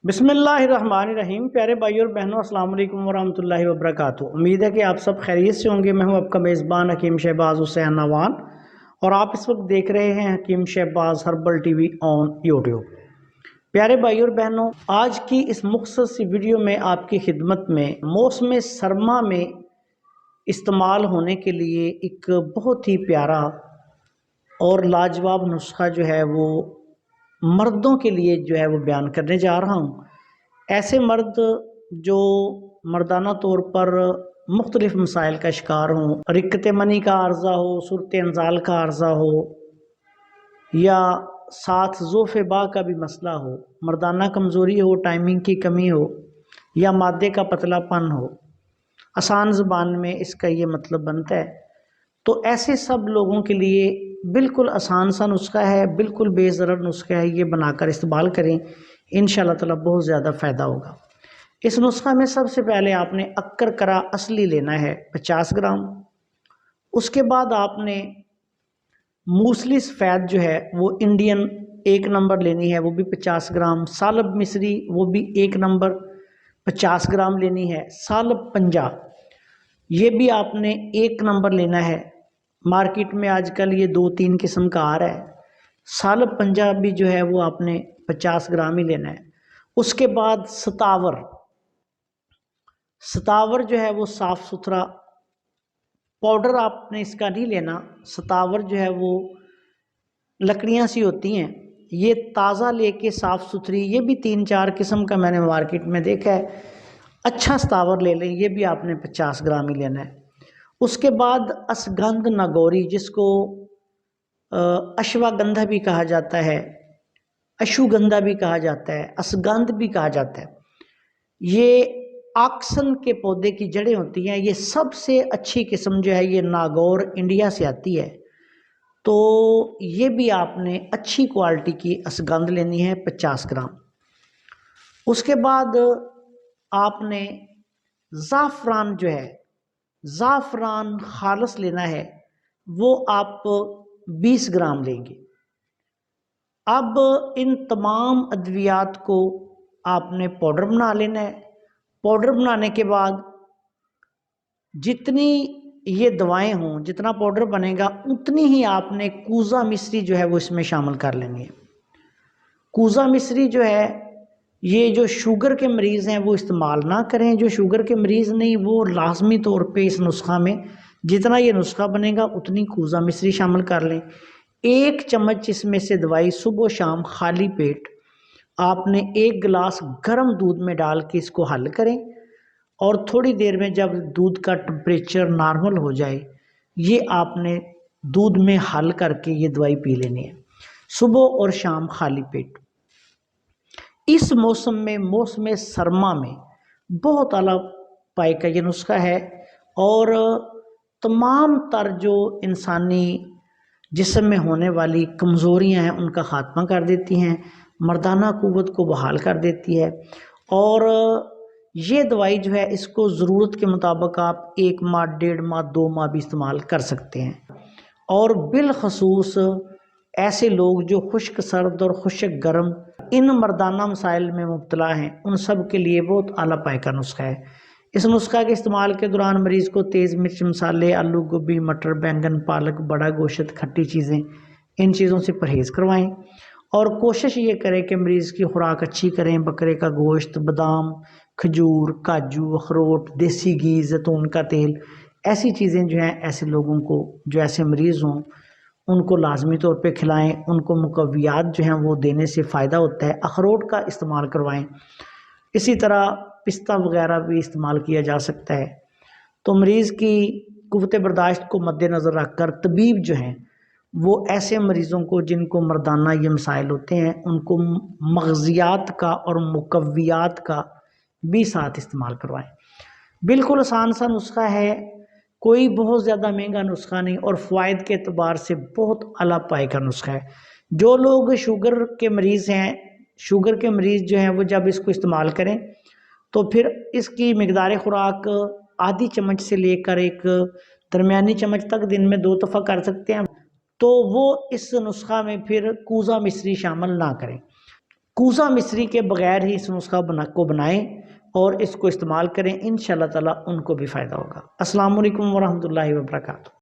बिस्मिल्लाहिर्रहमानिर्रहीम। प्यारे भाइयों और बहनों, अस्सलाम वालेकुम वरहमतुल्लाहि वबरकातुहू। उम्मीद है कि आप सब खैरियत से होंगे। मैं हूं आपका मेज़बान हकीम शहबाज हुसैन नवान और आप इस वक्त देख रहे हैं Hakeem Shahbaz herbal TV on YouTube. प्यारे भाइयों और बहनों, आज की इस मुख्तसर सी वीडियो में आपकी खिदमत में मौसम सरमा में इस्तेमाल होने के लिए एक बहुत ही प्यारा और लाजवाब नुस्खा जो है वो मर्दों के लिए जो है वो बयान करने जा रहा हूँ। ऐसे मर्द जो मर्दाना तौर पर मुख्तलिफ मसाइल का शिकार हों, रिक्कत मनी का अर्ज़ा हो, सूरत इंजाल का अर्ज़ा हो या साथ ज़ोफ़े बा का भी मसला हो, मर्दाना कमज़ोरी हो, टाइमिंग की कमी हो या मादे का पतलापन हो, आसान ज़ुबान में इसका ये मतलब बनता है। तो ऐसे सब लोगों के लिए बिल्कुल आसान सा नुस्खा है, बिल्कुल बेज़रर नुस्खा है। ये बनाकर इस्तेमाल करें, इंशाअल्लाह ताला बहुत ज़्यादा फ़ायदा होगा। इस नुस्खा में सबसे पहले आपने अक्कर करा असली लेना है 50 ग्राम। उसके बाद आपने मूसली सफ़ेद जो है वो इंडियन 1 नंबर लेनी है, वो भी 50 ग्राम। सालब मिस्री वो भी 1 नंबर 50 ग्राम लेनी है। सालब पंजाब ये भी आपने 1 नंबर लेना है। मार्केट में आजकल ये 2-3 किस्म का आ रहा है। सालब पंजाब भी जो है वो आपने 50 ग्राम ही लेना है। उसके बाद सतावर जो है वो साफ़ सुथरा पाउडर आपने इसका नहीं लेना। सतावर जो है वो लकड़ियाँ सी होती हैं, ये ताज़ा लेके साफ़ सुथरी, ये भी 3-4 किस्म का मैंने मार्केट में देखा है। अच्छा सतावर ले लें, ये भी आपने 50 ग्राम ही लेना है। उसके बाद असगंध नागौरी, जिसको अश्वगंधा भी कहा जाता है, अशुगंधा भी कहा जाता है, असगंध भी कहा जाता है। ये आक्सन के पौधे की जड़ें होती हैं। ये सबसे अच्छी किस्म जो है ये नागौर इंडिया से आती है। तो ये भी आपने अच्छी क्वालिटी की असगंध लेनी है 50 ग्राम। उसके बाद आपने ज़ाफ़रान जो है, ज़ाफ़रान खालस लेना है, वो आप 20 ग्राम लेंगे। अब इन तमाम अद्वियात को आपने पाउडर बना लेना है। पाउडर बनाने के बाद जितनी ये दवाएं हों, जितना पाउडर बनेगा उतनी ही आपने कूज़ा मिश्री जो है वो इसमें शामिल कर लेनी है। कूज़ा मिश्री जो है ये जो शुगर के मरीज़ हैं वो इस्तेमाल ना करें। जो शुगर के मरीज़ नहीं, वो लाजमी तौर पे इस नुस्खा में जितना ये नुस्खा बनेगा उतनी कूज़ा मिश्री शामिल कर लें। 1 चम्मच इसमें से दवाई सुबह शाम खाली पेट आपने 1 गिलास गर्म दूध में डाल के इसको हल करें और थोड़ी देर में जब दूध का टेम्परेचर नॉर्मल हो जाए, ये आपने दूध में हल करके ये दवाई पी लेनी है सुबह और शाम खाली पेट। इस मौसम में, मौसम सरमा में बहुत आला पाए का ये नुस्खा है और तमाम तर जो इंसानी जिस्म में होने वाली कमज़ोरियां हैं उनका ख़ात्मा कर देती हैं, मर्दाना क़ुव्वत को बहाल कर देती है। और ये दवाई जो है इसको ज़रूरत के मुताबिक आप 1 माह, 1.5 माह, 2 माह भी इस्तेमाल कर सकते हैं। और बिलखसूस ऐसे लोग जो खुश्क सर्द और खुश्क गर्म इन मर्दाना मसाइल में मुब्तला हैं, उन सब के लिए बहुत आला पाए का नुस्खा है। इस नुस्खा के इस्तेमाल के दौरान मरीज़ को तेज़ मिर्च मसाले, आलू गोभी, मटर, बैंगन, पालक, बड़ा गोश्त, खट्टी चीज़ें, इन चीज़ों से परहेज़ करवाएं और कोशिश ये करें कि मरीज़ की खुराक अच्छी करें। बकरे का गोश्त, बादाम, खजूर, काजू, अखरोट, देसी घी, जैतून का तेल, ऐसी चीज़ें जो हैं ऐसे लोगों को, जो ऐसे मरीज़ हों, उनको लाजमी तौर पे खिलाएं। उनको मुकव्वियात जो हैं वो देने से फ़ायदा होता है। अखरोट का इस्तेमाल करवाएं। इसी तरह पिस्ता वगैरह भी इस्तेमाल किया जा सकता है। तो मरीज़ की क़ुव्वत बर्दाश्त को मद्देनज़र रखकर तबीब जो हैं वो ऐसे मरीज़ों को जिनको मर्दाना ये मसाइल होते हैं उनको मग़ज़ियात का और मुकव्वियात का भी साथ इस्तेमाल करवाएं। बिल्कुल आसान सा नुस्खा है, कोई बहुत ज़्यादा महंगा नुस्खा नहीं और फ़वाइद के एतबार से बहुत आला पाए का नुस्खा है। जो लोग शुगर के मरीज़ हैं, शुगर के मरीज़ जो हैं वो जब इसको इस्तेमाल करें तो फिर इसकी मिक़दार खुराक आधी चम्मच से लेकर एक दरमियानी चम्मच तक दिन में 2 दफ़ा कर सकते हैं। तो वो इस नुस्खा में फिर कूज़ा मिश्री शामिल ना करें। کوزہ مصری کے بغیر ہی اس نسخہ کو بنائیں اور اس کو استعمال کریں، انشاءاللہ تعالی ان کو بھی فائدہ ہوگا۔ السلام علیکم ورحمۃ اللہ وبرکاتہ۔